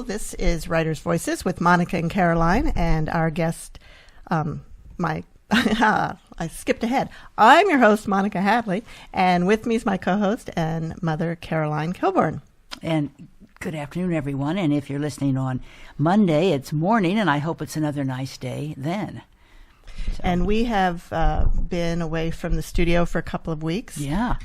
This is Writer's Voices with Monica and Caroline, and our guest, I skipped ahead. I'm your host, Monica Hadley, and with me is my co-host and mother, Caroline Kilborn. And good afternoon, everyone. And if you're listening on Monday, it's morning, and I hope it's another nice day then. So. And we have been away from the studio for a couple of weeks. Yeah.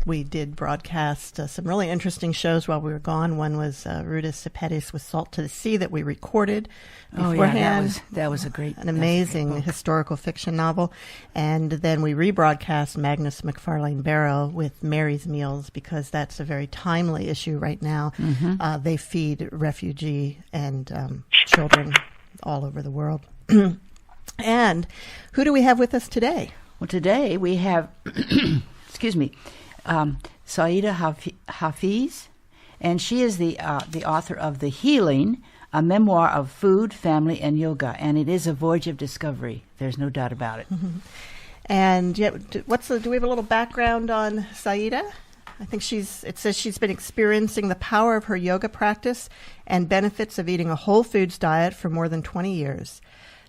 We did broadcast some really interesting shows while we were gone. One was Ruta Sepetys with Salt to the Sea that we recorded beforehand. Oh, yeah, that was an amazing historical fiction novel. And then we rebroadcast Magnus MacFarlane Barrow with Mary's Meals, because that's a very timely issue right now. Mm-hmm. They feed refugee and children all over the world. And who do we have with us today? Well, today we have, Saeeda Hafiz, and she is the author of The Healing, a memoir of food, family, and yoga, and it is a voyage of discovery. There's no doubt about it. Mm-hmm. And yet, do we have a little background on Sayyida? I think it says she's been experiencing the power of her yoga practice and benefits of eating a whole foods diet for more than 20 years.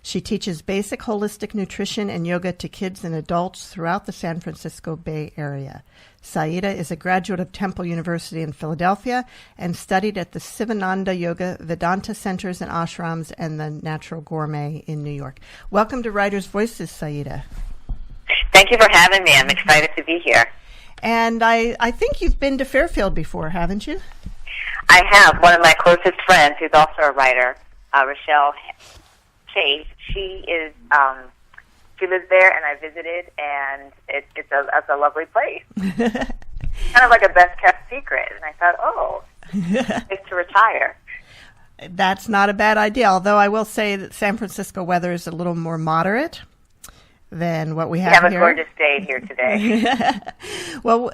She teaches basic holistic nutrition and yoga to kids and adults throughout the San Francisco Bay Area. Sayyida is a graduate of Temple University in Philadelphia and studied at the Sivananda Yoga Vedanta Centers and Ashrams and the Natural Gourmet in New York. Welcome to Writer's Voices, Sayyida. Thank you for having me. I'm excited to be here. And I think you've been to Fairfield before, haven't you? I have. One of my closest friends, who's also a writer, Rochelle Chase, she lives there, and I visited, and it's a lovely place. Kind of like a best-kept secret. And I thought, it's to retire. That's not a bad idea, although I will say that San Francisco weather is a little more moderate than what we have here. We have a gorgeous day here today. Well,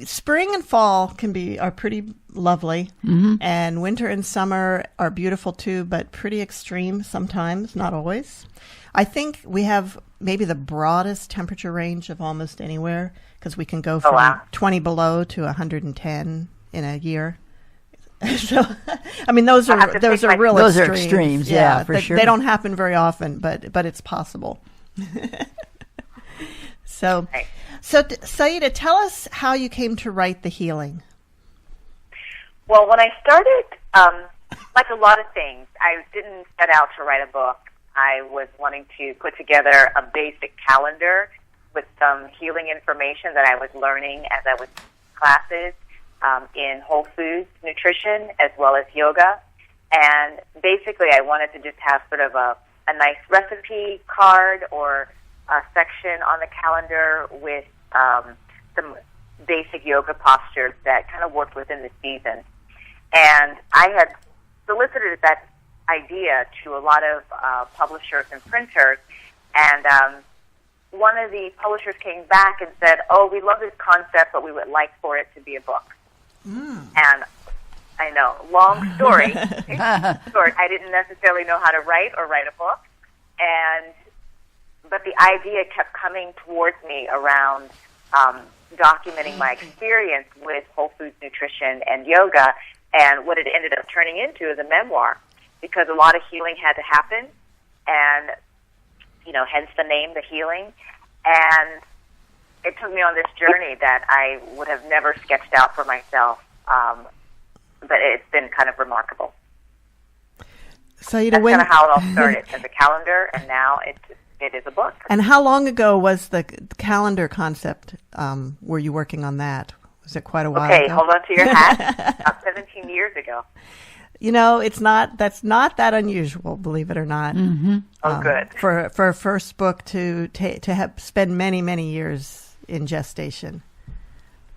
spring and fall are pretty lovely, mm-hmm. and winter and summer are beautiful too, but pretty extreme sometimes, not always. I think we have maybe the broadest temperature range of almost anywhere, because we can go from 20 below to 110 in a year. So, I mean, those are real those extremes. Are extremes, yeah, for sure. They don't happen very often, but it's possible. So, Sayyida, tell us how you came to write The Healing. Well, when I started, like a lot of things, I didn't set out to write a book. I was wanting to put together a basic calendar with some healing information that I was learning as I was in classes in whole foods nutrition as well as yoga. And basically, I wanted to just have sort of a nice recipe card or a section on the calendar with some basic yoga postures that kind of worked within the season. And I had solicited that idea to a lot of publishers and printers, and one of the publishers came back and said, we love this concept, but we would like for it to be a book. And I know, long story. Short, I didn't necessarily know how to write a book, but the idea kept coming towards me around documenting my experience with whole foods nutrition and yoga, and what it ended up turning into is a memoir, because a lot of healing had to happen, and, hence the name, The Healing. And it took me on this journey that I would have never sketched out for myself, but it's been kind of remarkable. So, that's kind of how it all started, as a calendar, and now it is a book. And how long ago was the calendar concept? Were you working on that? Was it quite a while ago? Okay, hold on to your hat. About 17 years ago. That's not that unusual, believe it or not. Mm-hmm. Good. For a first book to spend many, many years in gestation.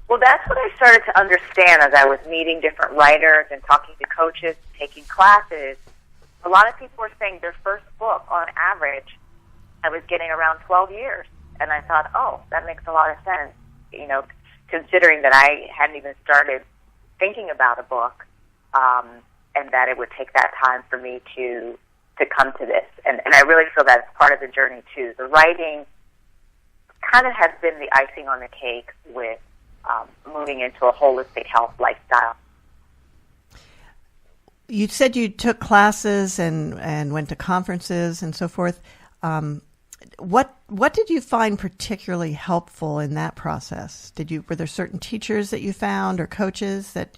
Well, that's what I started to understand as I was meeting different writers and talking to coaches, taking classes. A lot of people were saying their first book, on average, I was getting around 12 years. And I thought, that makes a lot of sense, considering that I hadn't even started thinking about a book, and that it would take that time for me to come to this. And I really feel that's part of the journey, too. The writing kind of has been the icing on the cake with moving into a holistic health lifestyle. you said you took classes and went to conferences and so forth. What did you find particularly helpful in that process? Were there certain teachers that you found or coaches that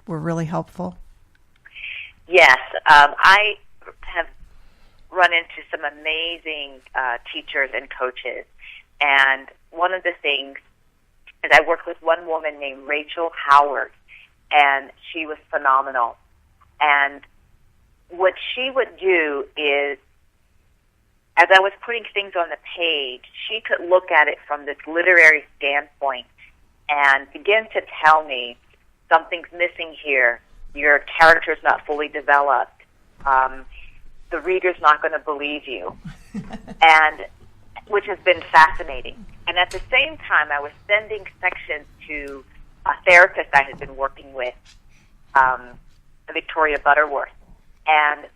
were really helpful? Yes, I have run into some amazing teachers and coaches, and one of the things is I worked with one woman named Rachel Howard, and she was phenomenal. And what she would do is, as I was putting things on the page, she could look at it from this literary standpoint and begin to tell me something's missing here. Your character's not fully developed. The reader's not going to believe you, and which has been fascinating. And at the same time, I was sending sections to a therapist I had been working with, Victoria Butterworth, and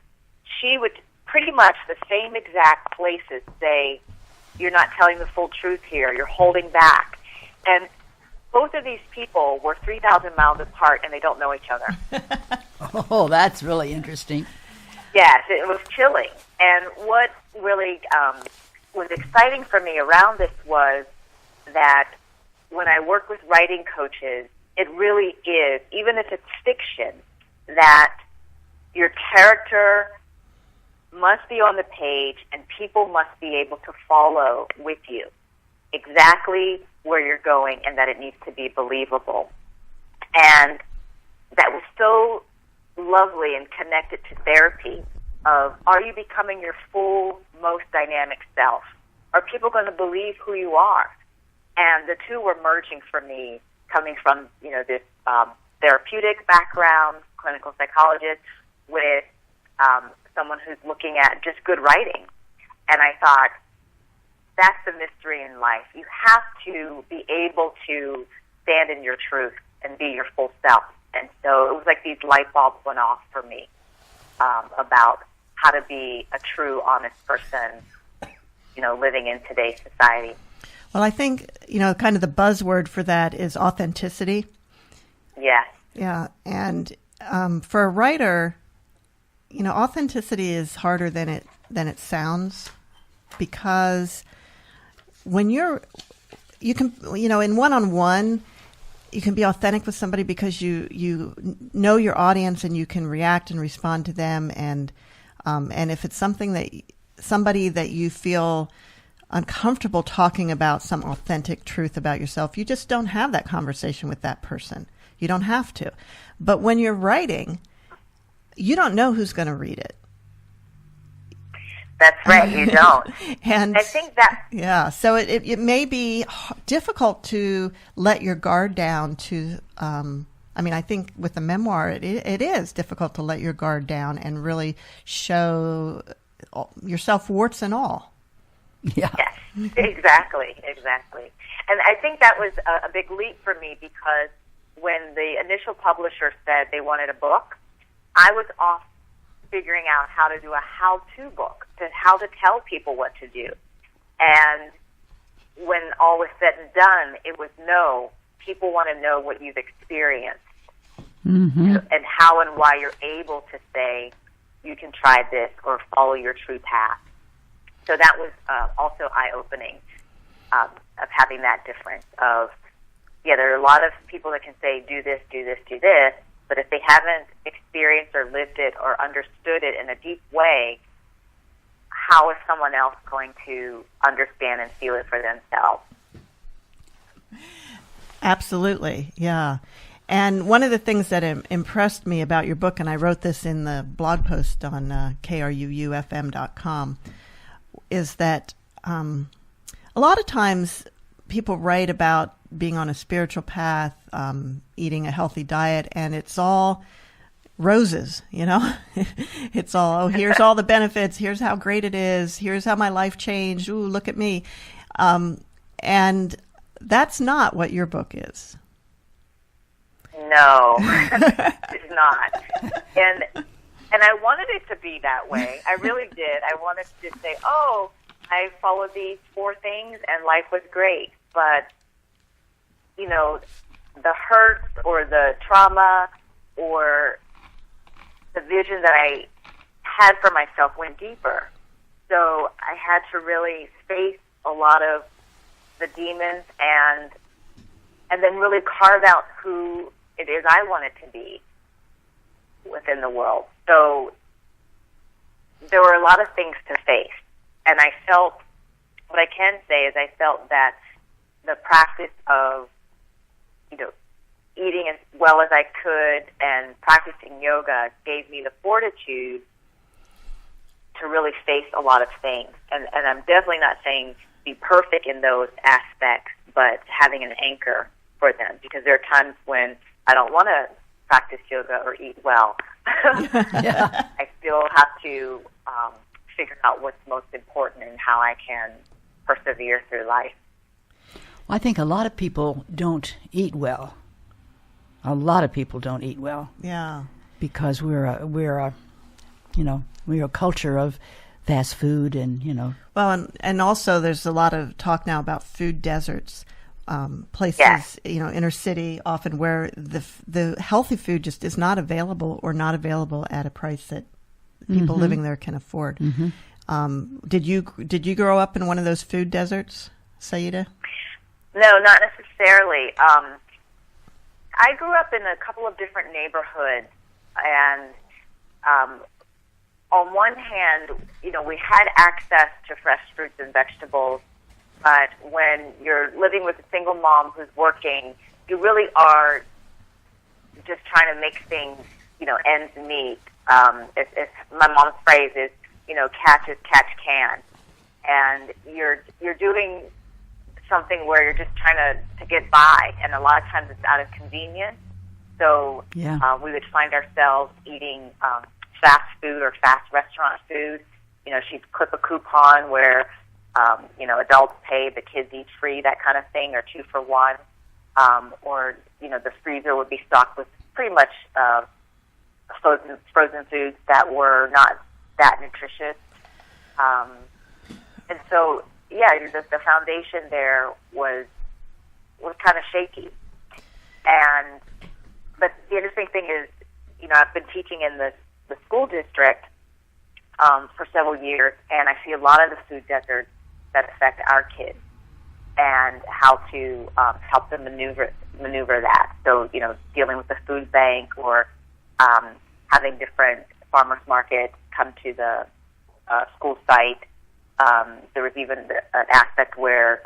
she would pretty much the same exact places say, you're not telling the full truth here, you're holding back. And both of these people were 3,000 miles apart, and they don't know each other. Oh, that's really interesting. Yes, it was chilling. And what really was exciting for me around this was that when I work with writing coaches, it really is, even if it's fiction, that your character must be on the page and people must be able to follow with you exactly where you're going, and that it needs to be believable. And that was so lovely and connected to therapy of, are you becoming your full, most dynamic self? Are people going to believe who you are? And the two were merging for me, coming from, this therapeutic background, clinical psychologist, with someone who's looking at just good writing. And I thought, that's the mystery in life. You have to be able to stand in your truth and be your full self. And so it was like these light bulbs went off for me about how to be a true, honest person, living in today's society. Well, I think, kind of the buzzword for that is authenticity. Yes. Yeah. And for a writer, authenticity is harder than it sounds, because when you can, in one-on-one, you can be authentic with somebody because you know your audience and you can react and respond to them. And if it's somebody that you feel uncomfortable talking about, some authentic truth about yourself, you just don't have that conversation with that person. You don't have to. But when you're writing, you don't know who's going to read it. That's right, you don't. And I think that... Yeah, so it may be difficult to let your guard down to... I think with the memoir, it is difficult to let your guard down and really show yourself, warts and all. Yeah. Yes, exactly. And I think that was a big leap for me, because when the initial publisher said they wanted a book, I was off figuring out how to do a how-to book, how to tell people what to do. And when all was said and done, it was people want to know what you've experienced, mm-hmm. and how and why you're able to say you can try this or follow your true path. So that was also eye-opening of having that difference of, there are a lot of people that can say, do this, do this, do this, but if they haven't experienced or lived it or understood it in a deep way, how is someone else going to understand and feel it for themselves? Absolutely, yeah. And one of the things that impressed me about your book, and I wrote this in the blog post on KRUUFM.com, is that a lot of times people write about being on a spiritual path, eating a healthy diet, and it's all roses, It's all, here's all the benefits, here's how great it is, here's how my life changed, ooh, look at me. And that's not what your book is. No, it's not. And I wanted it to be that way. I really did. I wanted to say, I followed these 4 things and life was great. But, the hurt or the trauma or the vision that I had for myself went deeper. So I had to really face a lot of the demons and then really carve out who it is I wanted to be within the world. So there were a lot of things to face. And I felt, what I can say is I felt that the practice of, eating as well as I could and practicing yoga gave me the fortitude to really face a lot of things. And I'm definitely not saying be perfect in those aspects, but having an anchor for them, because there are times when I don't want to practice yoga or eat well. Yeah. I still have to figure out what's most important and how I can persevere through life. Well, I think a lot of people don't eat well. A lot of people don't eat well. Yeah. Because we're a culture of fast food and. Well, and also there's a lot of talk now about food deserts, places, Yes. Inner city, often where the healthy food just is not available or not available at a price that people living there can afford. Mm-hmm. Did you grow up in one of those food deserts, Sayyida? No, not necessarily. I grew up in a couple of different neighborhoods, and on one hand, we had access to fresh fruits and vegetables, but when you're living with a single mom who's working, you really are just trying to make things, ends meet. If my mom's phrase is, catch as catch can, and you're doing something where you're just trying to get by, and a lot of times it's out of convenience. So we would find ourselves eating fast food or fast restaurant food. She'd clip a coupon where adults pay, the kids eat free, that kind of thing, or 2 for 1. Or the freezer would be stocked with pretty much frozen foods that were not that nutritious. And so, the foundation there was kind of shaky. But the interesting thing is, I've been teaching in the school district for several years, and I see a lot of the food deserts that affect our kids and how to help them maneuver that. So, dealing with the food bank or having different farmers markets come to the school site. There was even an aspect where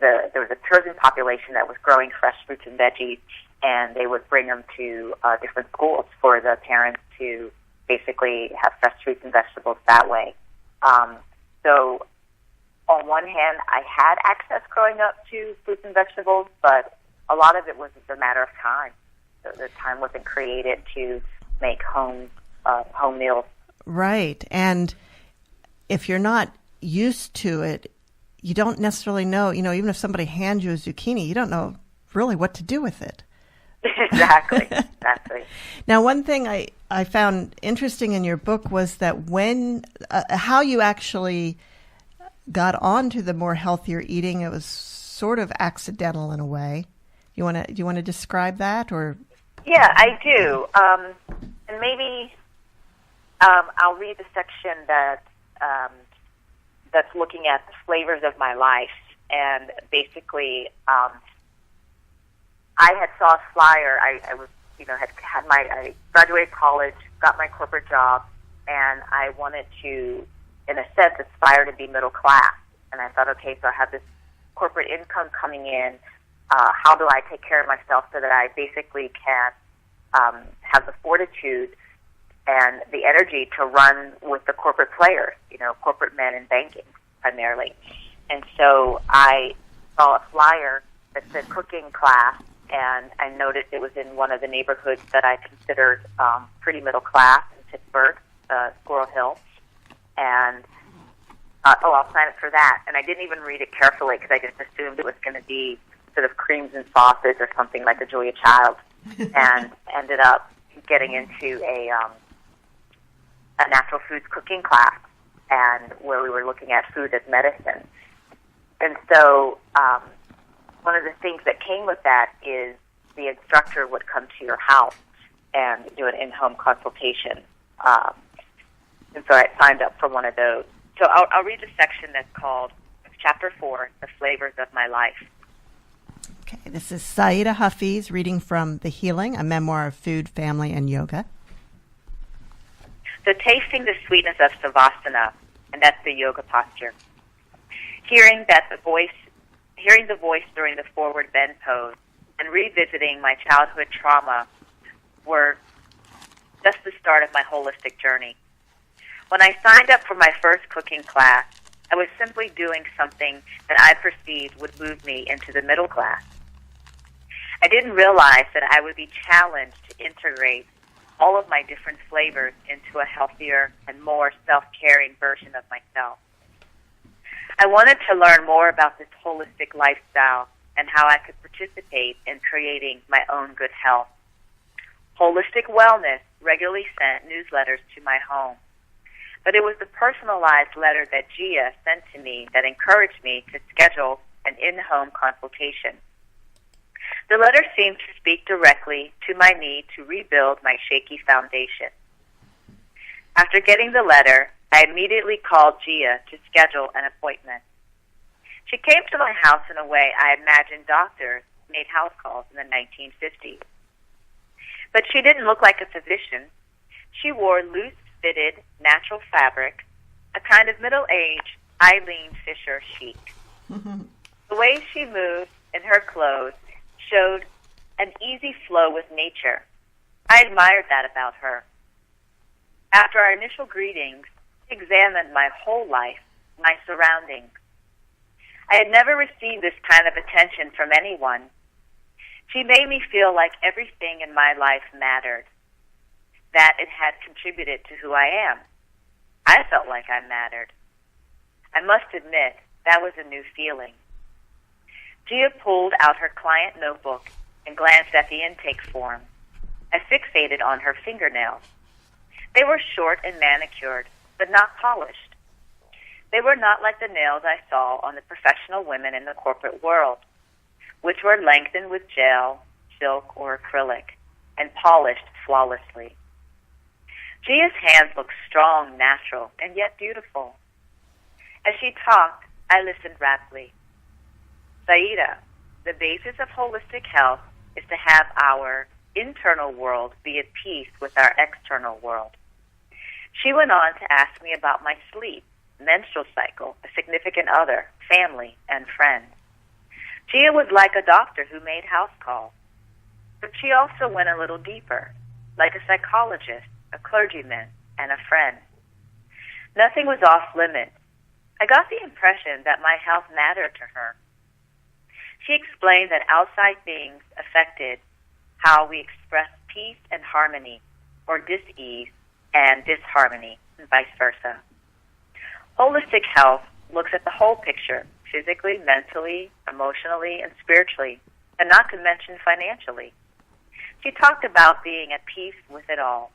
there was a tourism population that was growing fresh fruits and veggies, and they would bring them to different schools for the parents to basically have fresh fruits and vegetables that way. So on one hand, I had access growing up to fruits and vegetables, but a lot of it was a matter of time. The time wasn't created to make home meals. Right. And if you're not used to it, you don't necessarily know, even if somebody hands you a zucchini, you don't know really what to do with it. Exactly. Now, one thing I found interesting in your book was that how you actually got onto the more healthier eating, it was sort of accidental in a way. Do you want to describe that, or? Yeah, I do. And maybe I'll read the section that's looking at the flavors of my life. And basically, I had saw a flyer. I was, I graduated college, got my corporate job, and I wanted to, in a sense, aspire to be middle class. And I thought, okay, so I have this corporate income coming in. How do I take care of myself so that I basically can have the fortitude and the energy to run with the corporate players, corporate men in banking primarily. And so I saw a flyer that said cooking class, and I noticed it was in one of the neighborhoods that I considered pretty middle class in Pittsburgh, Squirrel Hill. And I'll sign up for that. And I didn't even read it carefully because I just assumed it was going to be sort of creams and sauces or something like a Julia Child, and ended up getting into a natural foods cooking class, and where we were looking at food as medicine. And so one of the things that came with that is the instructor would come to your house and do an in-home consultation. And so I signed up for one of those. So I'll read the section that's called Chapter 4, The Flavors of My Life. Okay, this is Saeeda Hafiz reading from The Healing, a memoir of food, family, and yoga. So tasting the sweetness of Savasana, and that's the yoga posture. Hearing the voice during the forward bend pose, and revisiting my childhood trauma were just the start of my holistic journey. When I signed up for my first cooking class, I was simply doing something that I perceived would move me into the middle class. I didn't realize that I would be challenged to integrate all of my different flavors into a healthier and more self-caring version of myself. I wanted to learn more about this holistic lifestyle and how I could participate in creating my own good health. Holistic Wellness regularly sent newsletters to my home, but it was the personalized letter that Gia sent to me that encouraged me to schedule an in-home consultation. The letter seemed to speak directly to my need to rebuild my shaky foundation. After getting the letter, I immediately called Gia to schedule an appointment. She came to my house in a way I imagined doctors made house calls in the 1950s. But she didn't look like a physician. She wore loose-fitted, natural fabric, a kind of middle-aged Eileen Fisher chic. The way she moved in her clothes showed an easy flow with nature. I admired that about her. After our initial greetings, she examined my whole life, my surroundings. I had never received this kind of attention from anyone. She made me feel like everything in my life mattered, that it had contributed to who I am. I felt like I mattered. I must admit, that was a new feeling. Gia pulled out her client notebook and glanced at the intake form. I fixated on her fingernails. They were short and manicured, but not polished. They were not like the nails I saw on the professional women in the corporate world, which were lengthened with gel, silk, or acrylic, and polished flawlessly. Gia's hands looked strong, natural, and yet beautiful. As she talked, I listened raptly. Syeda, the basis of holistic health is to have our internal world be at peace with our external world. She went on to ask me about my sleep, menstrual cycle, a significant other, family, and friends. Gia was like a doctor who made house calls, but she also went a little deeper, like a psychologist, a clergyman, and a friend. Nothing was off limits. I got the impression that my health mattered to her. She explained that outside things affected how we express peace and harmony, or dis-ease and disharmony, and vice versa. Holistic health looks at the whole picture, physically, mentally, emotionally, and spiritually, and not to mention financially. She talked about being at peace with it all.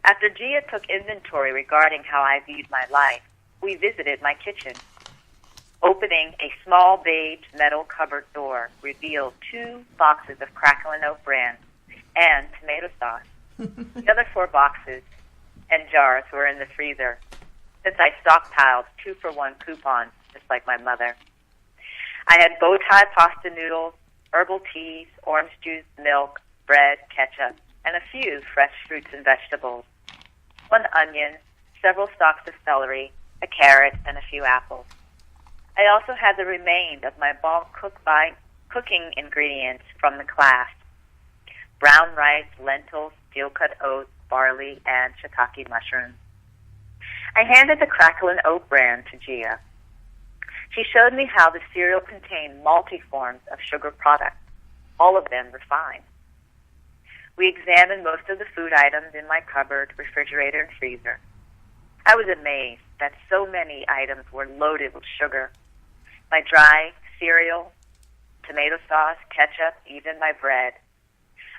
After Gia took inventory regarding how I viewed my life, we visited my kitchen. Opening a small beige metal cupboard door revealed 2 boxes of Crackle & Oat brand and tomato sauce. The other 4 boxes and jars were in the freezer, since I stockpiled 2-for-1 coupons, just like my mother. I had bow tie pasta noodles, herbal teas, orange juice, milk, bread, ketchup, and a few fresh fruits and vegetables. 1 onion, several stalks of celery, a carrot, and a few apples. I also had the remains of my bulk cooking ingredients from the class: brown rice, lentils, steel-cut oats, barley, and shiitake mushrooms. I handed the Crackle & Oat brand to Gia. She showed me how the cereal contained multi-forms of sugar products, all of them refined. We examined most of the food items in my cupboard, refrigerator, and freezer. I was amazed that so many items were loaded with sugar. My dry cereal, tomato sauce, ketchup, even my bread.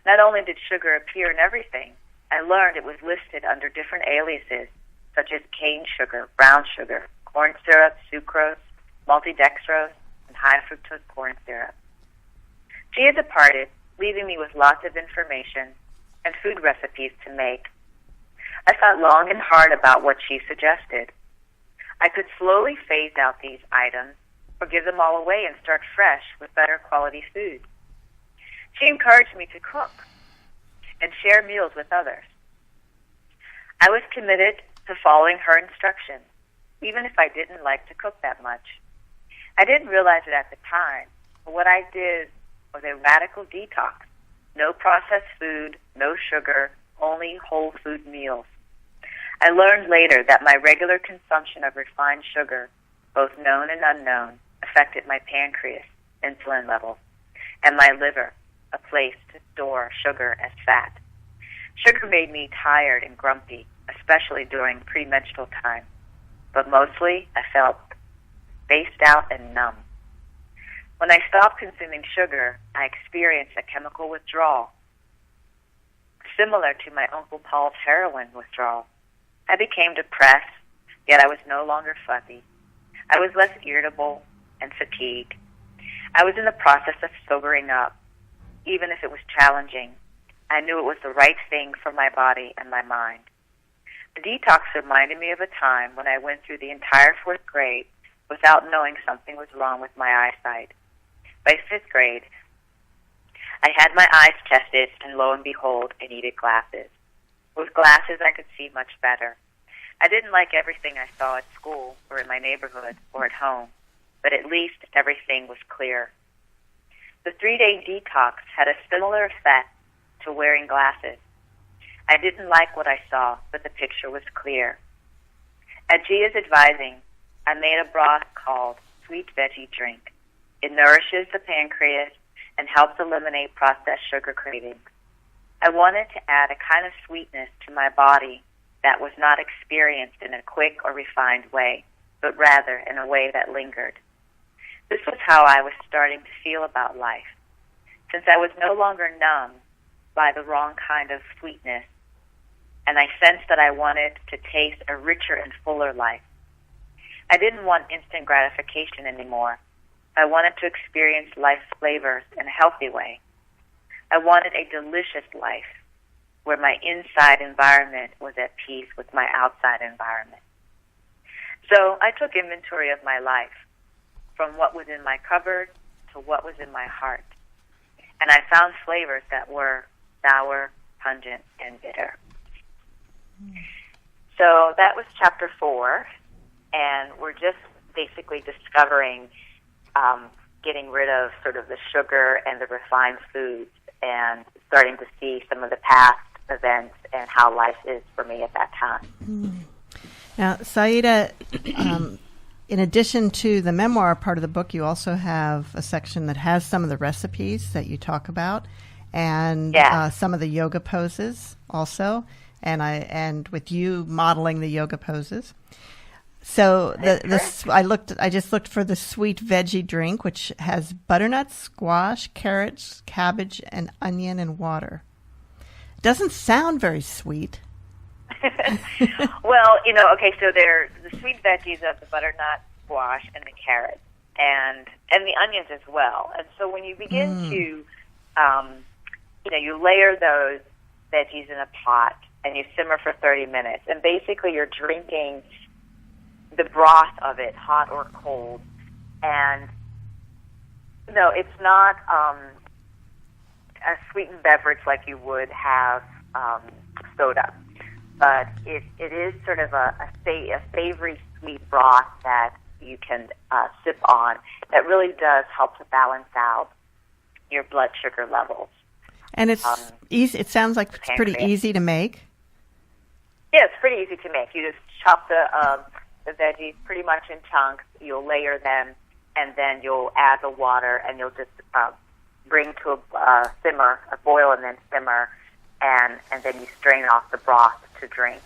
Not only did sugar appear in everything, I learned it was listed under different aliases, such as cane sugar, brown sugar, corn syrup, sucrose, multidextrose, and high fructose corn syrup. Gia departed, leaving me with lots of information, and food recipes to make. I thought long and hard about what she suggested. I could slowly phase out these items or give them all away and start fresh with better quality food. She encouraged me to cook and share meals with others. I was committed to following her instructions, even if I didn't like to cook that much. I didn't realize it at the time, but what I did was a radical detox. No processed food, no sugar, only whole food meals. I learned later that my regular consumption of refined sugar, both known and unknown, affected my pancreas, insulin levels, and my liver, a place to store sugar as fat. Sugar made me tired and grumpy, especially during premenstrual time, but mostly I felt spaced out and numb. When I stopped consuming sugar, I experienced a chemical withdrawal, similar to my Uncle Paul's heroin withdrawal. I became depressed, yet I was no longer fuzzy. I was less irritable and fatigued. I was in the process of sobering up, even if it was challenging. I knew it was the right thing for my body and my mind. The detox reminded me of a time when I went through the entire 4th grade without knowing something was wrong with my eyesight. By 5th grade, I had my eyes tested, and lo and behold, I needed glasses. With glasses, I could see much better. I didn't like everything I saw at school or in my neighborhood or at home, but at least everything was clear. The 3-day detox had a similar effect to wearing glasses. I didn't like what I saw, but the picture was clear. At Gia's advising, I made a broth called Sweet Veggie Drink. It nourishes the pancreas and helps eliminate processed sugar cravings. I wanted to add a kind of sweetness to my body that was not experienced in a quick or refined way, but rather in a way that lingered. This was how I was starting to feel about life. Since I was no longer numb by the wrong kind of sweetness, and I sensed that I wanted to taste a richer and fuller life. I didn't want instant gratification anymore. I wanted to experience life's flavors in a healthy way. I wanted a delicious life where my inside environment was at peace with my outside environment. So I took inventory of my life, from what was in my cupboard to what was in my heart. And I found flavors that were sour, pungent, and bitter. So that was chapter 4, and we're just basically discovering getting rid of sort of the sugar and the refined foods and starting to see some of the past events and how life is for me at that time. Now, Syeda, in addition to the memoir part of the book, you also have a section that has some of the recipes that you talk about, and some of the yoga poses also, and with you modeling the yoga poses. So I just looked for the sweet veggie drink, which has butternut, squash, carrots, cabbage, and onion and water. Doesn't sound very sweet. Well, okay, so there's the sweet veggies of the butternut, squash, and the carrots, and the onions as well. And so when you begin to, you layer those veggies in a pot and you simmer for 30 minutes, and basically you're drinking the broth of it, hot or cold. And no, it's not a sweetened beverage like you would have soda, but it is sort of a savory sweet broth that you can sip on that really does help to balance out your blood sugar levels. And it's easy. It sounds like it's pretty easy to make. Yeah, it's pretty easy to make. You just chop the veggies pretty much in chunks. You'll layer them, and then you'll add the water, and you'll just bring to a simmer, a boil and then simmer, and then you strain off the broth to drink.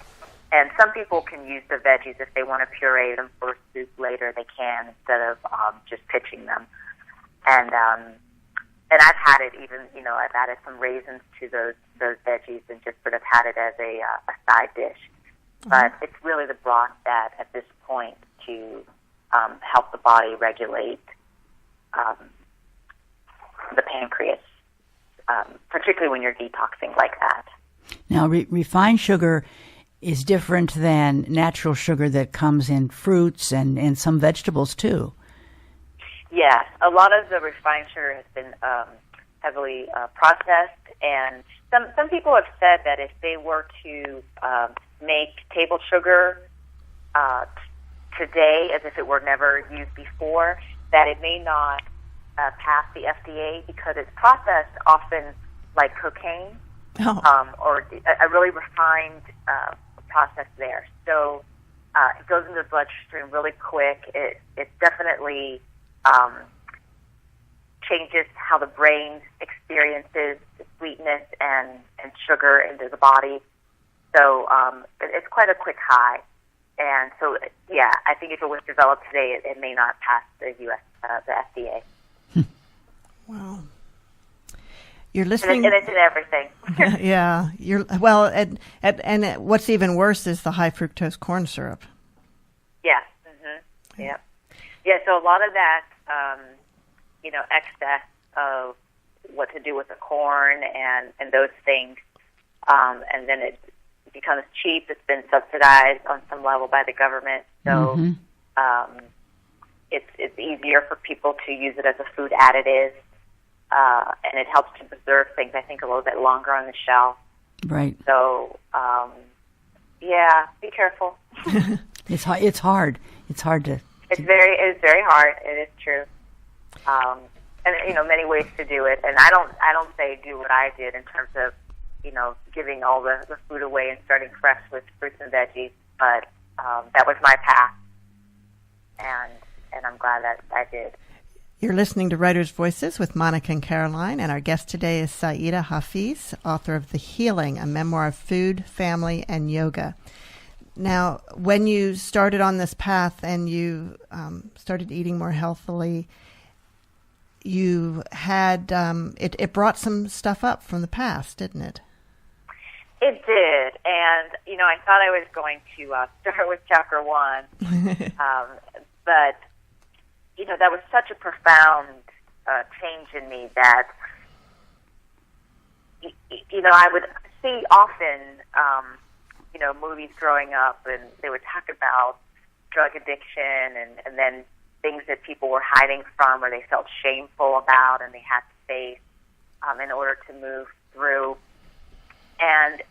And some people can use the veggies if they want to puree them for soup later. They can instead of just pitching them. And I've had it even, I've added some raisins to those veggies and just sort of had it as a side dish. But it's really the broth that, at this point, to help the body regulate the pancreas, particularly when you're detoxing like that. Now, refined sugar is different than natural sugar that comes in fruits and some vegetables, too. Yes, a lot of the refined sugar has been heavily processed, and some people have said that if they were to make table sugar today as if it were never used before, that it may not pass the FDA because it's processed often like cocaine or a really refined process there. So it goes into the bloodstream really quick. It definitely changes how the brain experiences the sweetness and sugar into the body. So it's quite a quick high. And so, yeah, I think if it was developed today, it may not pass the U.S. The FDA. Wow. You're listening, and it's in everything. Yeah, and what's even worse is the high fructose corn syrup. Yeah. Mm-hmm. Yeah. Yeah. So a lot of that, excess of what to do with the corn and those things, and then it becomes cheap. It's been subsidized on some level by the government, so it's easier for people to use it as a food additive. And it helps to preserve things, I think, a little bit longer on the shelf. Right. So, yeah, be careful. It's hard. It's hard to. It is very hard. It is true. And many ways to do it. And I don't say do what I did in terms of, giving all the food away and starting fresh with fruits and veggies. But that was my path, and I'm glad that I did. You're listening to Writers' Voices with Monica and Caroline, and our guest today is Saeeda Hafiz, author of The Healing, a memoir of food, family, and yoga. Now, when you started on this path and you started eating more healthily, you had it brought some stuff up from the past, didn't it? It did, and I thought I was going to start with chapter 1, but. That was such a profound change in me that, I would see often, movies growing up, and they would talk about drug addiction and then things that people were hiding from or they felt shameful about and they had to face in order to move through. And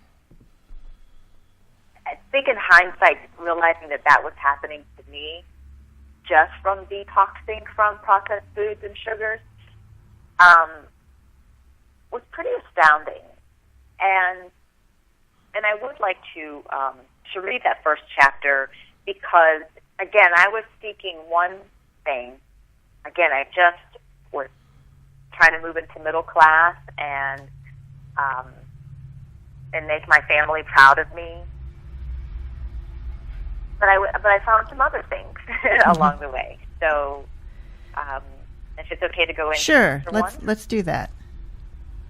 I think in hindsight, realizing that was happening to me, just from detoxing from processed foods and sugars, was pretty astounding. And I would like to read that first chapter because, again, I was seeking one thing. Again, I just was trying to move into middle class and make my family proud of me. But I found some other things along the way. So, if it's okay to go in. Sure, let's do that.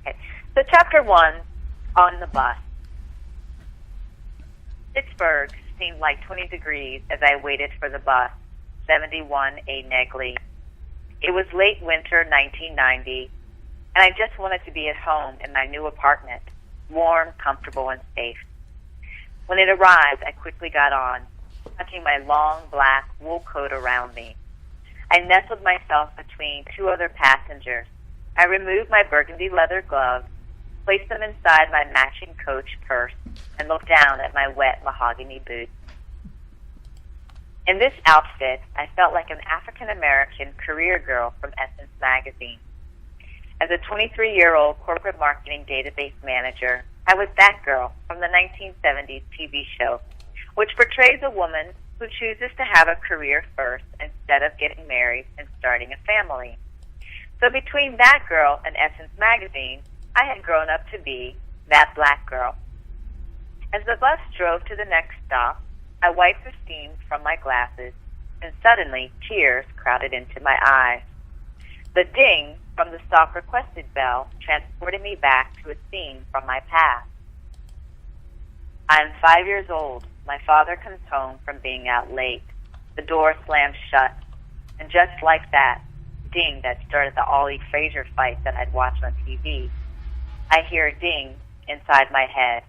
Okay. So, chapter 1, on the bus. Pittsburgh seemed like 20 degrees as I waited for the bus. 71A Negley. It was late winter 1990, and I just wanted to be at home in my new apartment, warm, comfortable, and safe. When it arrived, I quickly got on, tucking my long black wool coat around me. I nestled myself between two other passengers. I removed my burgundy leather gloves, placed them inside my matching Coach purse, and looked down at my wet mahogany boots. In this outfit, I felt like an African-American career girl from Essence magazine. As a 23-year-old corporate marketing database manager, I was that girl from the 1970s TV show, which portrays a woman who chooses to have a career first instead of getting married and starting a family. So between that girl and Essence magazine, I had grown up to be that black girl. As the bus drove to the next stop, I wiped the steam from my glasses, and suddenly tears crowded into my eyes. The ding from the stop requested bell transported me back to a scene from my past. I am 5 years old. My father comes home from being out late. The door slams shut, and just like that ding that started the Ollie Frazier fight that I'd watched on TV, I hear a ding inside my head.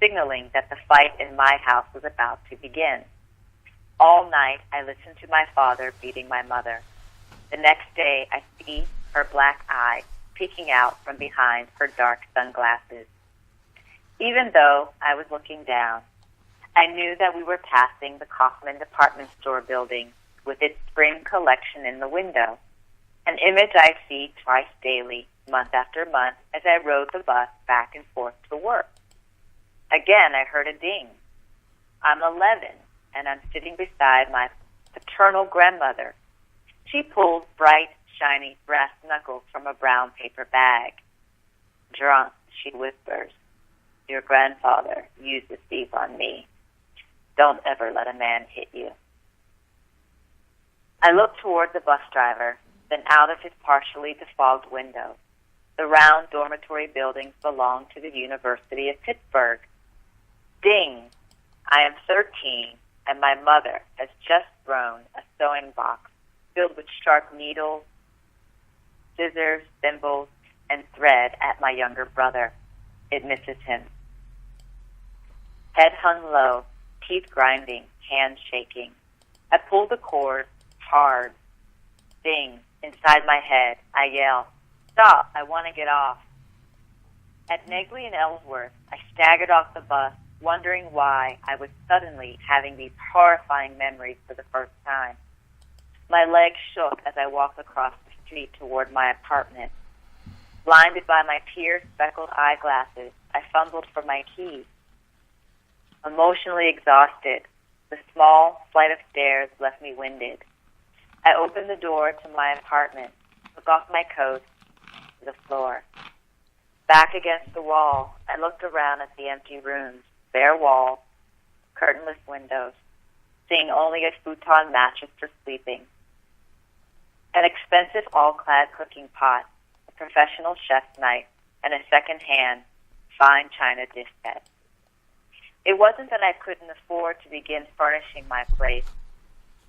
signaling that the fight in my house was about to begin. All night, I listened to my father beating my mother. The next day, I see her black eye peeking out from behind her dark sunglasses. Even though I was looking down, I knew that we were passing the Kaufman department store building with its spring collection in the window, an image I see twice daily, month after month, as I rode the bus back and forth to work. Again, I heard a ding. I'm 11, and I'm sitting beside my paternal grandmother. She pulls bright, shiny brass knuckles from a brown paper bag. Drunk, she whispers, "Your grandfather used the thief on me. Don't ever let a man hit you." I look toward the bus driver, then out of his partially defogged window. The round dormitory buildings belong to the University of Pittsburgh. Ding! I am 13, and my mother has just thrown a sewing box filled with sharp needles, scissors, thimbles, and thread at my younger brother. It misses him. Head hung low, teeth grinding, hands shaking. I pull the cord hard. Ding! Inside my head, I yell, "Stop! I want to get off." At Negley and Ellsworth, I staggered off the bus, wondering why I was suddenly having these horrifying memories for the first time. My legs shook as I walked across the street toward my apartment. Blinded by my tear-speckled eyeglasses, I fumbled for my keys. Emotionally exhausted, the small flight of stairs left me winded. I opened the door to my apartment, took off my coat to the floor. Back against the wall, I looked around at the empty rooms, bare walls, curtainless windows, seeing only a futon mattress for sleeping, an expensive all-clad cooking pot, a professional chef's knife, and a second-hand, fine china dish set. It wasn't that I couldn't afford to begin furnishing my place.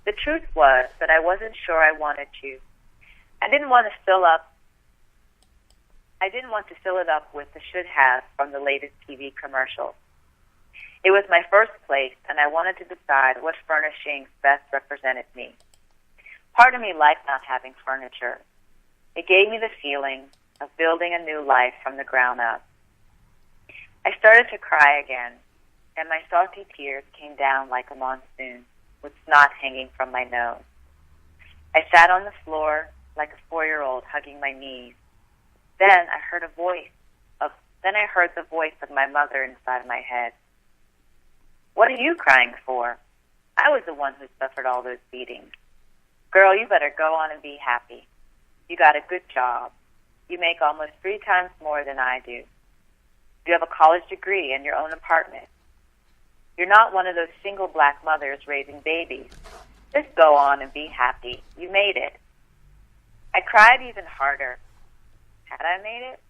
The truth was that I wasn't sure I wanted to. I didn't want to fill it up with the should-have from the latest TV commercials. It was my first place, and I wanted to decide what furnishings best represented me. Part of me liked not having furniture. It gave me the feeling of building a new life from the ground up. I started to cry again, and my salty tears came down like a monsoon, with snot hanging from my nose. I sat on the floor like a 4-year-old hugging my knees. Then I heard the voice of my mother inside my head. "What are you crying for? I was the one who suffered all those beatings. Girl, you better go on and be happy. You got a good job. You make almost 3 times more than I do. You have a college degree and your own apartment. You're not one of those single black mothers raising babies. Just go on and be happy. You made it." I cried even harder. Had I made it?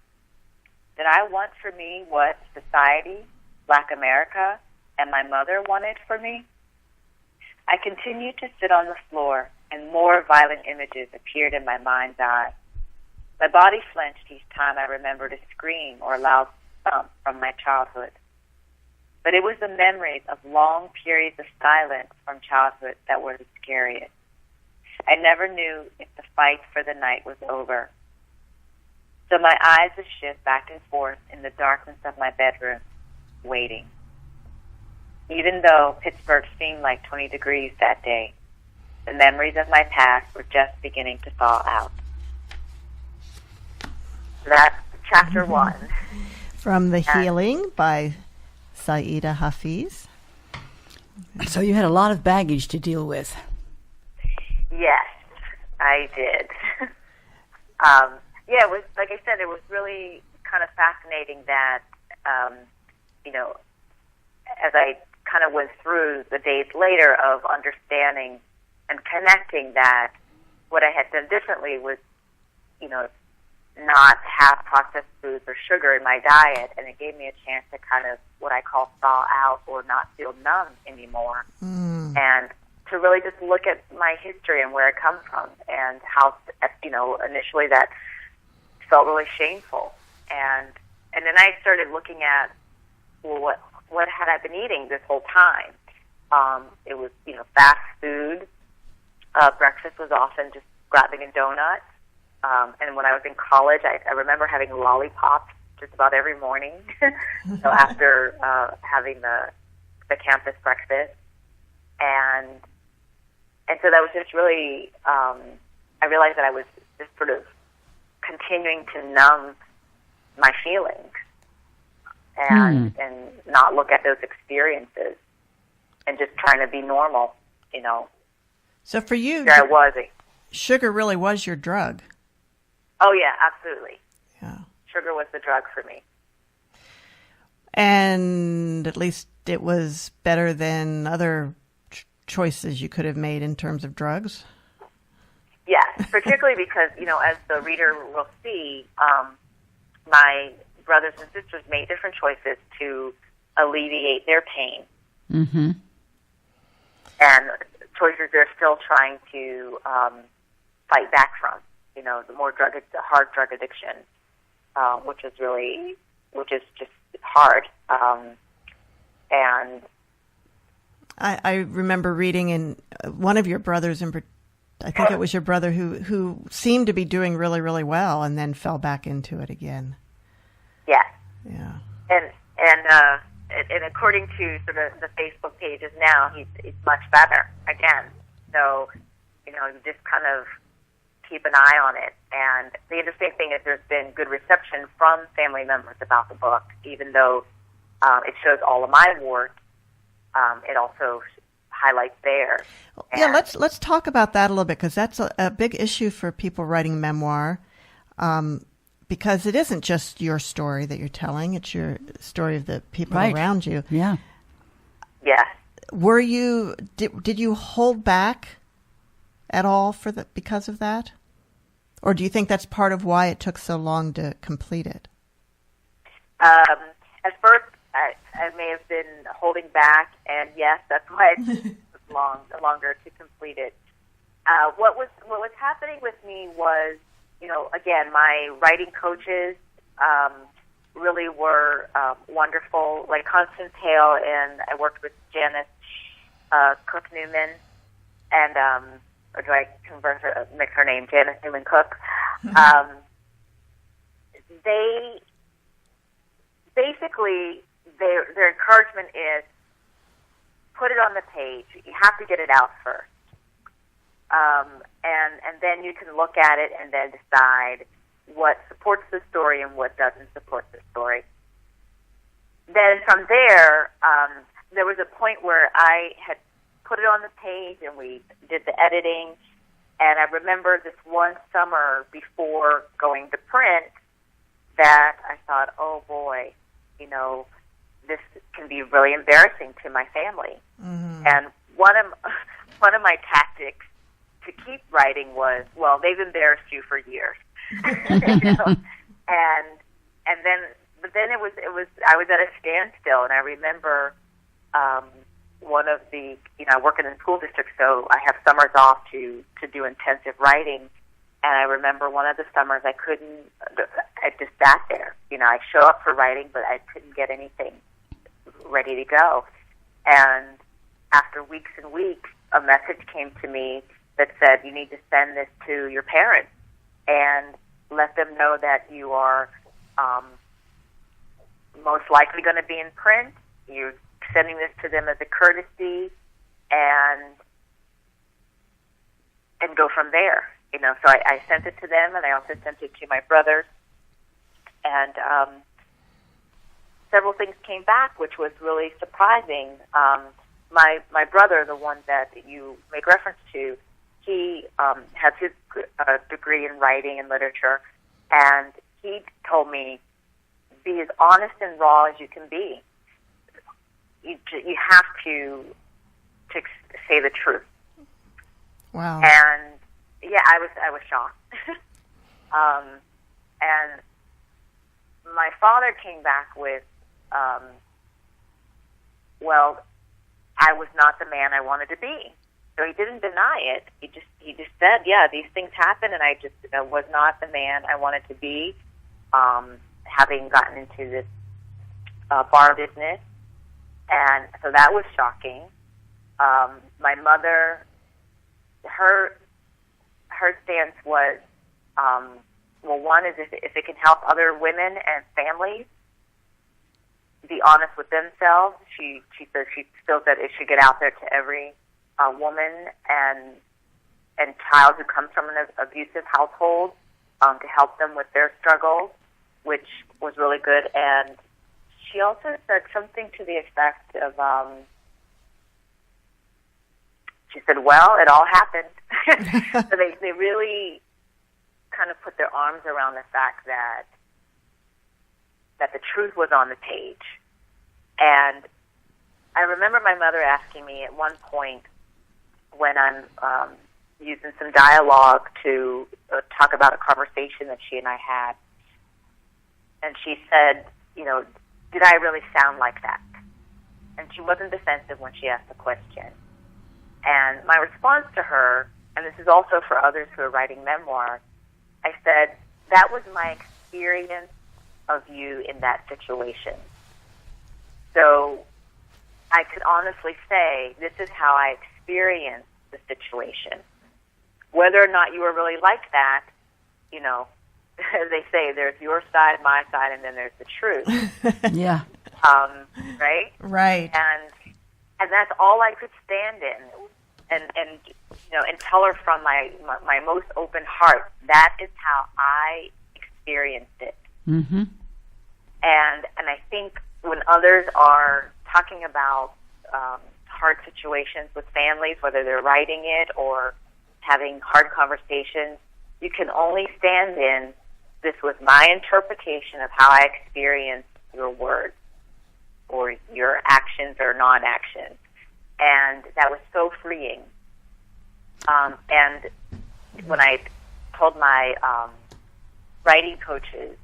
Did I want for me what society, Black America, and my mother wanted for me? I continued to sit on the floor, and more violent images appeared in my mind's eye. My body flinched each time I remembered a scream or a loud thump from my childhood. But it was the memories of long periods of silence from childhood that were the scariest. I never knew if the fight for the night was over. So my eyes would shift back and forth in the darkness of my bedroom, waiting. Even though Pittsburgh seemed like 20 degrees that day, the memories of my past were just beginning to thaw out. That's chapter 1. From The Healing by Saeeda Hafiz. So you had a lot of baggage to deal with. Yes, I did. It was, like I said, it was really kind of fascinating that, as I kind of went through the days later of understanding and connecting that what I had done differently was, not have processed foods or sugar in my diet, and it gave me a chance to kind of what I call thaw out or not feel numb anymore, and to really just look at my history and where it comes from, and how initially that felt really shameful, and then I started looking at what what had I been eating this whole time? It was, fast food. Breakfast was often just grabbing a donut. And when I was in college, I remember having lollipops just about every morning. So after having the campus breakfast, and so that was just really. I realized that I was just sort of continuing to numb my feelings and not look at those experiences and just trying to be normal, So for you, there I was. Sugar really was your drug. Oh, yeah, absolutely. Yeah. Sugar was the drug for me. And at least it was better than other choices you could have made in terms of drugs? Yes, particularly because, as the reader will see, my brothers and sisters made different choices to alleviate their pain. Mm-hmm. And choices they're still trying to fight back from, the hard drug addiction, which is just hard. And I remember reading in one of your brothers, I think it was your brother who seemed to be doing really, really well and then fell back into it again. yes. Yeah. And according to sort of the Facebook pages now, he's much better again. So, you just kind of keep an eye on it. And the interesting thing is there's been good reception from family members about the book, even though it shows all of my work. It also highlights theirs. Yeah, let's talk about that a little bit, because that's a big issue for people writing memoir. Because it isn't just your story that you're telling; it's your story of the people around you. Yeah. Yes. Were you? Did you hold back at all because of that, or do you think that's part of why it took so long to complete it? At first, I may have been holding back, and yes, that's why it took longer to complete it. What was happening with me was, again, my writing coaches really were wonderful, like Constance Hale, and I worked with Janice Cook Newman, and or do I mix her name, Janice Newman Cook? They basically, their encouragement is put it on the page. You have to get it out first. And then you can look at it and then decide what supports the story and what doesn't support the story. Then from there, there was a point where I had put it on the page and we did the editing. And I remember this one summer before going to print that I thought, oh boy, this can be really embarrassing to my family. Mm-hmm. And one of my tactics to keep writing was, well, they've embarrassed you for years. And then it was I was at a standstill, and I remember one of the I work in the school district, so I have summers off to do intensive writing. And I remember one of the summers I just sat there. I show up for writing, but I couldn't get anything ready to go. And after weeks and weeks, a message came to me that said, you need to send this to your parents and let them know that you are most likely going to be in print. You're sending this to them as a courtesy, and go from there. So I sent it to them, and I also sent it to my brothers. And several things came back, which was really surprising. My brother, the one that you make reference to, he has his degree in writing and literature, and he told me, be as honest and raw as you can be. You have to say the truth. Wow. And yeah, I was shocked. And my father came back with, well, I was not the man I wanted to be. So he didn't deny it. He just said, yeah, these things happen, and I just was not the man I wanted to be. Having gotten into this bar business, And so that was shocking. My mother, her stance was, well, one is if it can help other women and families be honest with themselves, she says she feels that it should get out there to every woman and child who comes from an abusive household, to help them with their struggles, which was really good. And she also said something to the effect of, she said, well, it all happened. So they really kind of put their arms around the fact that the truth was on the page. And I remember my mother asking me at one point when I'm using some dialogue to talk about a conversation that she and I had, and she said, you know, did I really sound like that? And she wasn't defensive when she asked the question. And my response to her, and this is also for others who are writing memoir, I said, that was my experience of you in that situation. So I could honestly say, this is how I experienced the situation. Whether or not you were really like that, you know, as they say, there's your side, my side, and then there's the truth. Yeah. Right? Right. And that's all I could stand in. And you know, and tell her from my most open heart, that is how I experienced it. Mm-hmm. And I think when others are talking about hard situations with families, whether they're writing it or having hard conversations, you can only stand in, this was my interpretation of how I experienced your words or your actions or non-actions. And that was so freeing. And when I told my writing coaches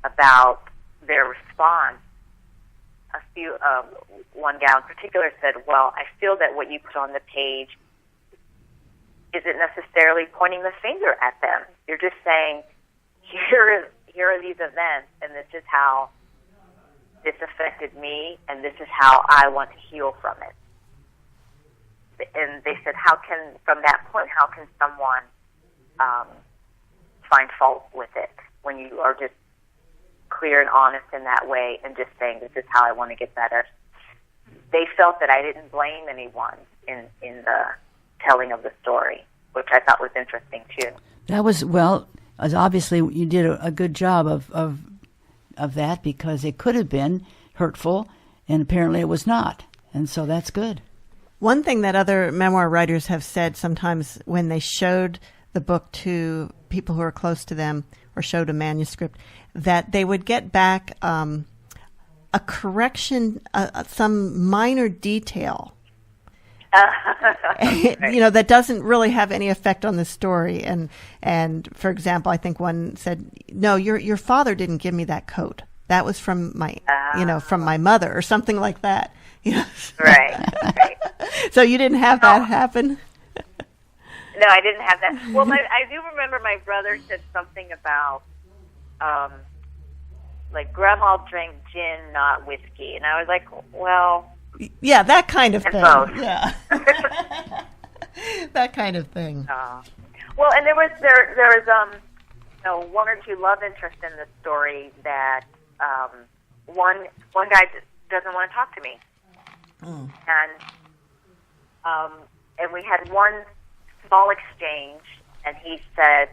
about their response, one gal in particular said, well, I feel that what you put on the page isn't necessarily pointing the finger at them. You're just saying, here are these events, and this is how this affected me, and this is how I want to heal from it. And they said, from that point, how can someone find fault with it when you are just clear and honest in that way and just saying, this is how I want to get better? They felt that I didn't blame anyone in the telling of the story, which I thought was interesting too. That was, well, as obviously you did a good job of that, because it could have been hurtful, and apparently it was not. And so that's good. One thing that other memoir writers have said sometimes when they showed the book to people who are close to them or showed a manuscript, that they would get back a correction, some minor detail, you know, that doesn't really have any effect on the story. And for example, I think one said, no, your father didn't give me that coat. That was from from my mother, or something like that. You know? Right. So you didn't have that happen? No, I didn't have that. Well, I do remember my brother said something about, like, Grandma drank gin, not whiskey. And I was like, well... Yeah, that kind of thing. Both. Yeah. That kind of thing. Well, and there was one or two love interests in the story that one guy doesn't want to talk to me. And we had one small exchange, and he said,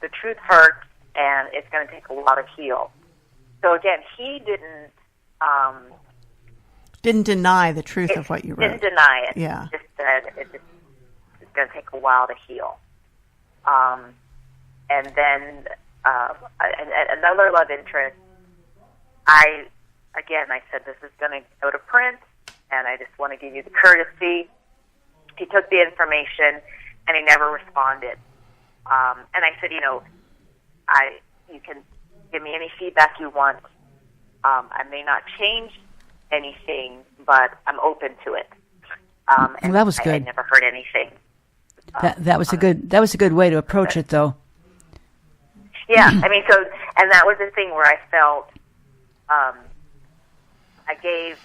the truth hurts, and it's going to take a while to heal. So again, he didn't deny the truth of what you wrote. Didn't deny it. Yeah. Just said it's going to take a while to heal. And then another love interest, I said, this is going to go to print, and I just want to give you the courtesy. He took the information, and he never responded. And I said, you can give me any feedback you want. I may not change anything, but I'm open to it. And that was good. I never heard anything. That was a good way to approach it, though. Yeah, I mean, and that was the thing where I felt I gave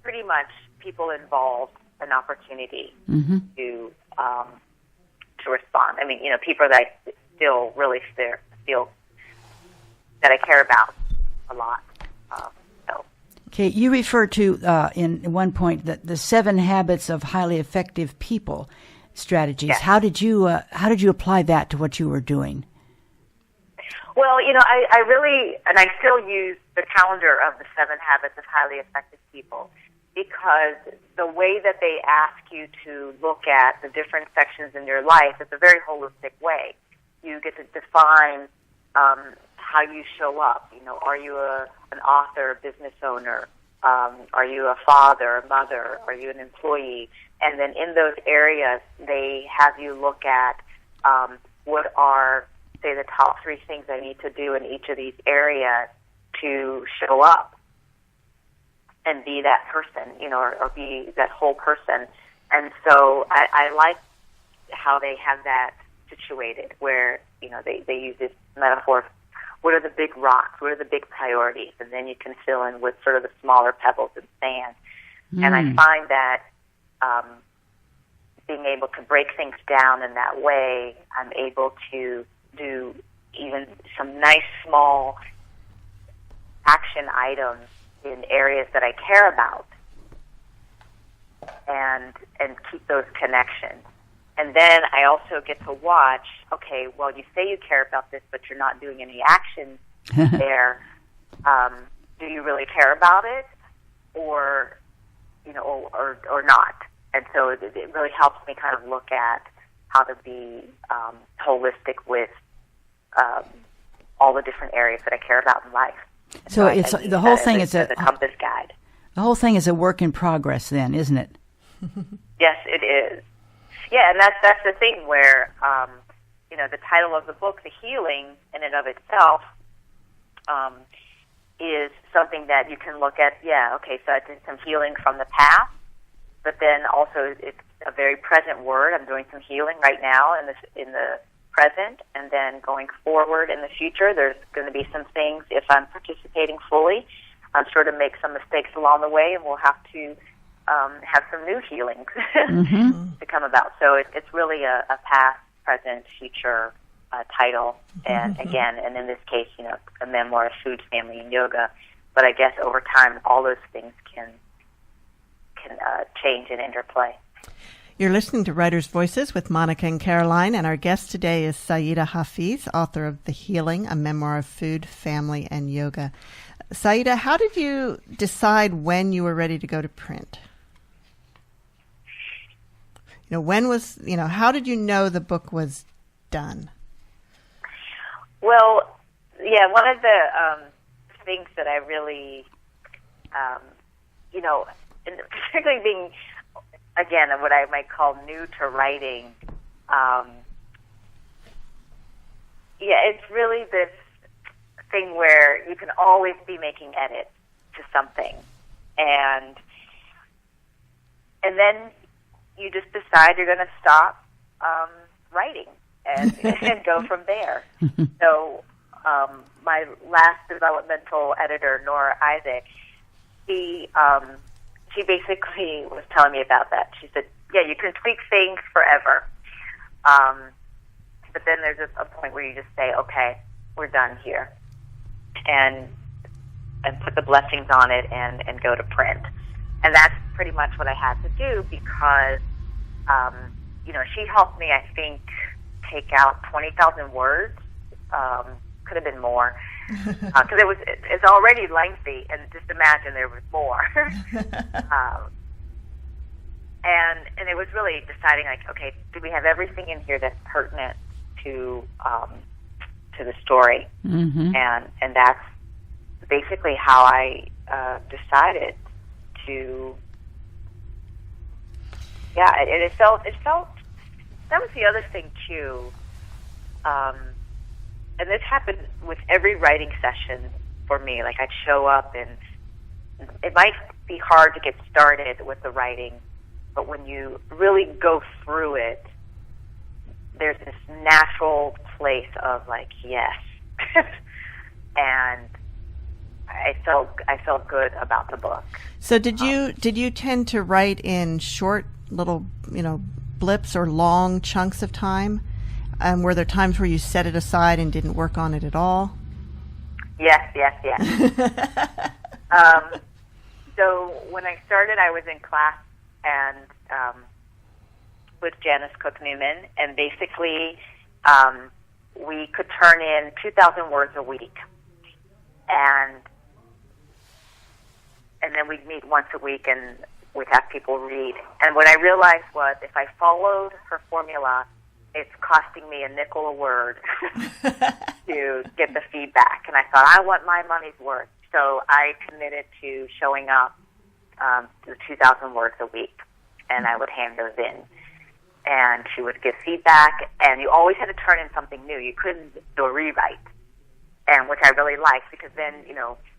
pretty much people involved an opportunity to respond. I mean, people that I still really feel that I care about a lot. Okay, you refer to in one point that the 7 habits of highly effective people strategies. Yes. How did you apply that to what you were doing? Well, I really, and I still use the calendar of the 7 habits of highly effective people, because the way that they ask you to look at the different sections in your life is a very holistic way. You get to define how you show up. Are you an author, business owner? Are you a father, a mother? Are you an employee? And then in those areas, they have you look at what are, say, the top 3 things I need to do in each of these areas to show up and be that person, or be that whole person. And so I like how they have that situated, where, they use this metaphor. What are the big rocks? What are the big priorities? And then you can fill in with sort of the smaller pebbles and sand. And I find that being able to break things down in that way, I'm able to do even some nice small action items in areas that I care about, and keep those connections. And then I also get to watch, okay, well, you say you care about this, but you're not doing any action there. Do you really care about it, or not? And so it really helps me kind of look at how to be holistic with all the different areas that I care about in life. So it's the whole thing is a compass guide. The whole thing is a work in progress, then, isn't it? Yes, it is. Yeah, and that's the thing where the title of the book, The Healing, in and of itself, is something that you can look at. Yeah, okay, so I did some healing from the past, but then also it's a very present word. I'm doing some healing right now in the present, and then going forward in the future, there's going to be some things, if I'm participating fully, I'm sure to make some mistakes along the way, and we'll have to have some new healings to come about. So it's really a past, present, future title, and again, and in this case, a memoir of food, family, and yoga. But I guess over time, all those things can change and interplay. You're listening to Writers' Voices with Monica and Caroline, and our guest today is Saeeda Hafiz, author of The Healing, a memoir of food, family, and yoga. Syeda, how did you decide when you were ready to go to print? How did you know the book was done? Well, yeah, one of the things that I really, and particularly being, again, what I might call new to writing, it's really this thing where you can always be making edits to something, and then you just decide you're going to stop writing and go from there. So my last developmental editor, Nora Isaac, she basically was telling me about that. She said, yeah, you can tweak things forever, but then there's a point where you just say, okay, we're done here, and put the blessings on it and go to print. And that's pretty much what I had to do, because she helped me, I think, take out 20,000 words. Could have been more, because it's already lengthy, and just imagine there was more. And it was really deciding, like, okay, do we have everything in here that's pertinent to the story? And that's basically how I decided to. Yeah, it felt. That was the other thing too, and this happened with every writing session for me. Like, I'd show up, and it might be hard to get started with the writing, but when you really go through it, there's this natural place of, like, yes. And I felt good about the book. So did you tend to write in short little blips or long chunks of time? Were there times where you set it aside and didn't work on it at all? Yes. So when I started, I was in class and with Janice Cook Newman, and basically we could turn in 2,000 words a week, and then we'd meet once a week and we'd have people read. And what I realized was if I followed her formula, it's costing me a nickel a word to get the feedback. And I thought, I want my money's worth. So I committed to showing up to 2,000 words a week, and I would hand those in. And she would give feedback, and you always had to turn in something new. You couldn't do a rewrite, and which I really liked, because then,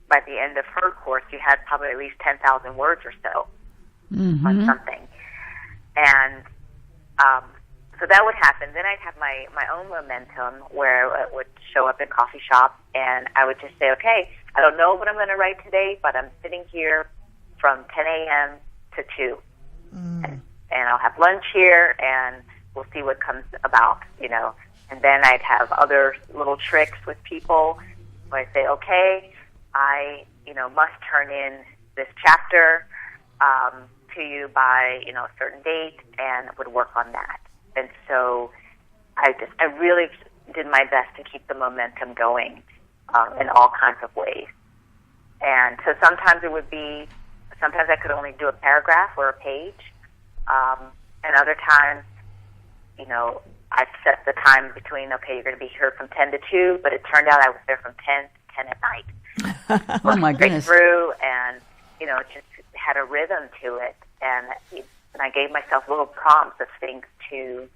by the end of her course, you had probably at least 10,000 words or so on something. And so that would happen. Then I'd have my own momentum where it would show up in coffee shop, and I would just say, okay, I don't know what I'm going to write today, but I'm sitting here from 10 a.m. to 2. And I'll have lunch here, and we'll see what comes about, And then I'd have other little tricks with people where I say, okay, I, must turn in this chapter to you by, a certain date, and would work on that. And so I really did my best to keep the momentum going in all kinds of ways. And so sometimes I could only do a paragraph or a page. And other times, I'd set the time between, okay, you're going to be here from 10 to 2, but it turned out I was there from 10 to 10 at night. Oh, my goodness. Through, and, it just had a rhythm to it. And I gave myself little prompts of things to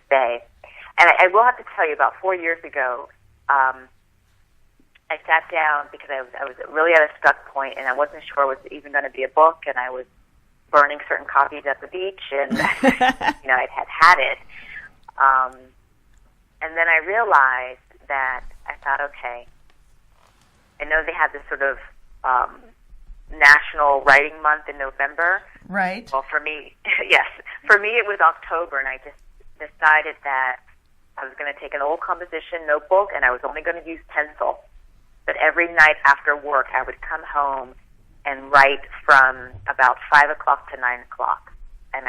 say. And I will have to tell you, about 4 years ago, I sat down because I was really at a stuck point, and I wasn't sure it was even going to be a book, and I was burning certain copies at the beach, and I'd had it. And then I realized that I thought, okay, I know they had this sort of National Writing Month in November. Right. Well, for me, yes. For me, it was October, and I just decided that I was going to take an old composition notebook, and I was only going to use pencil. But every night after work, I would come home and write from about 5 o'clock to 9 o'clock. And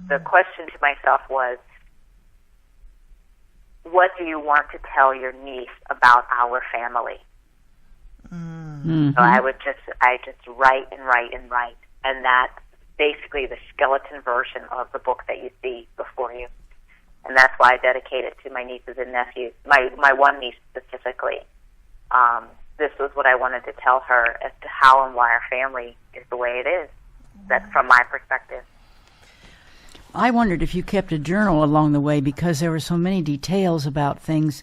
the question to myself was, what do you want to tell your niece about our family? So I just write and write and write. And that's basically the skeleton version of the book that you see before you. And that's why I dedicate it to my nieces and nephews, my one niece specifically. This was what I wanted to tell her as to how and why our family is the way it is. That's from my perspective. I wondered if you kept a journal along the way, because there were so many details about things,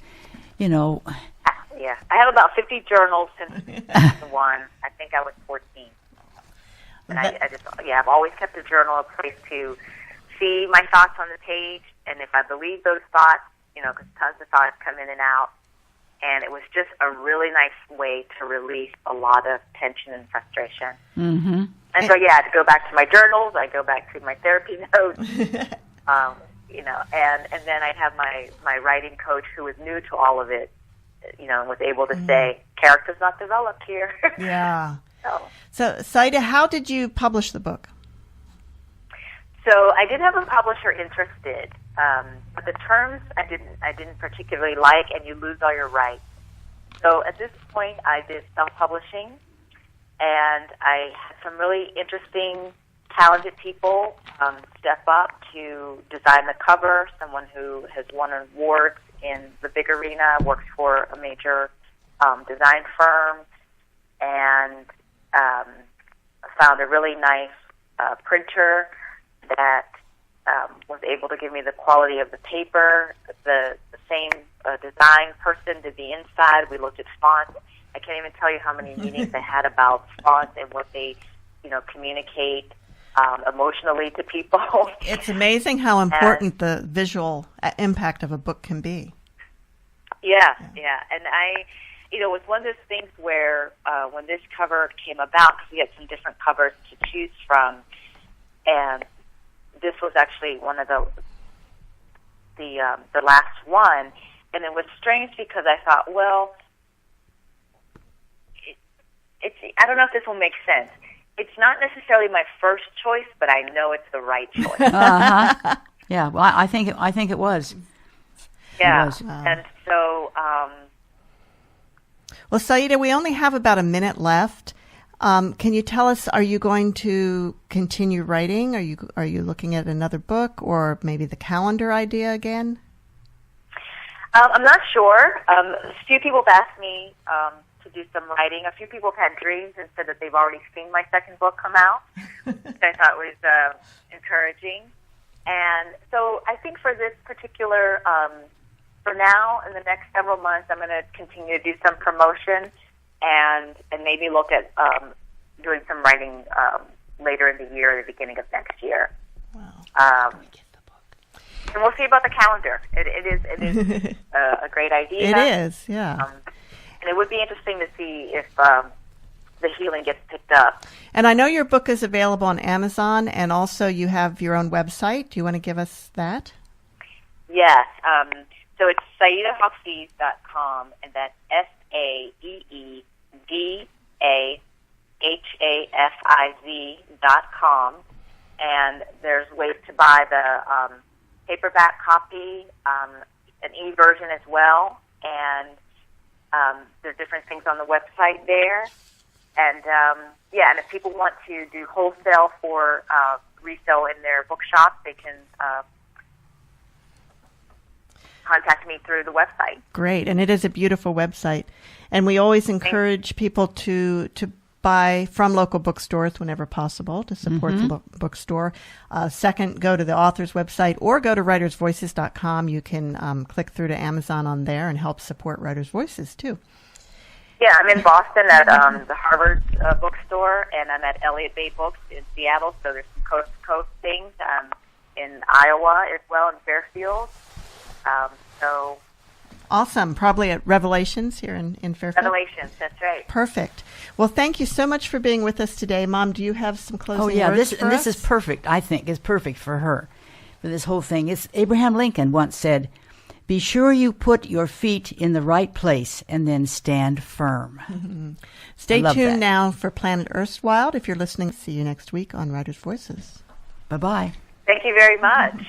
Yeah, I have about 50 journals since one. I think I was 14. And I've always kept a journal, a place to see my thoughts on the page, and if I believe those thoughts, because tons of thoughts come in and out. And it was just a really nice way to release a lot of tension and frustration. Mm-hmm. And so, I had to go back to my journals. I go back to my therapy notes, and then I'd have my writing coach, who was new to all of it, and was able to say, character's not developed here. Yeah. So, Syeda, how did you publish the book? So I did have a publisher interested, but the terms I didn't particularly like, and you lose all your rights. So at this point, I did self-publishing, and I had some really interesting, talented people step up to design the cover. Someone who has won awards in the big arena, works for a major design firm, and found a really nice printer that was able to give me the quality of the paper. The same design person did the inside. We looked at fonts. I can't even tell you how many meetings I had about fonts and what they, communicate emotionally to people. It's amazing how important the visual impact of a book can be. Yeah. And you know, it was one of those things where when this cover came about, because we had some different covers to choose from, and this was actually one of the last one, and it was strange because I thought, well, it's I don't know if this will make sense. It's not necessarily my first choice, but I know it's the right choice. Uh-huh. Yeah, well, I think it was. Yeah, It was. Wow. and so Well, Syeda, we only have about a minute left. Can you tell us, are you going to continue writing? Are you looking at another book, or maybe the calendar idea again? I'm not sure. A few people have asked me to do some writing. A few people have had dreams and said that they've already seen my second book come out, which I thought was encouraging. And so I think for this particular, for now, in the next several months, I'm going to continue to do some promotion and maybe look at doing some writing later in the year, or the beginning of next year. Wow. And we'll see about the calendar. It is a great idea. It is, yeah. And it would be interesting to see if the healing gets picked up. And I know your book is available on Amazon, and also you have your own website. Do you want to give us that? Yes. So it's SaeedaHafiz.com, and that's SaeedaHafiz.com. And there's ways to buy the paperback copy, an e-version as well, and there's different things on the website there. And, and if people want to do wholesale for resale in their bookshop, they can contact me through the website. Great, and it is a beautiful website. And we always encourage people to buy from local bookstores whenever possible, to support the bookstore. Second, go to the author's website or go to writersvoices.com. You can click through to Amazon on there and help support Writers' Voices, too. Yeah, I'm in Boston at the Harvard bookstore, and I'm at Elliott Bay Books in Seattle, so there's some coast-to-coast things. In Iowa as well, in Fairfield. So Awesome. Probably at Revelations here in Fairfield. Revelations, that's right. Perfect. Well, thank you so much for being with us today. Mom, do you have some closing words for us? This is perfect, I think. It's perfect for her, for this whole thing. It's Abraham Lincoln once said, "Be sure you put your feet in the right place and then stand firm." Mm-hmm. Stay tuned now for Planet Earth's Wild. If you're listening, see you next week on Writers' Voices. Bye-bye. Thank you very much.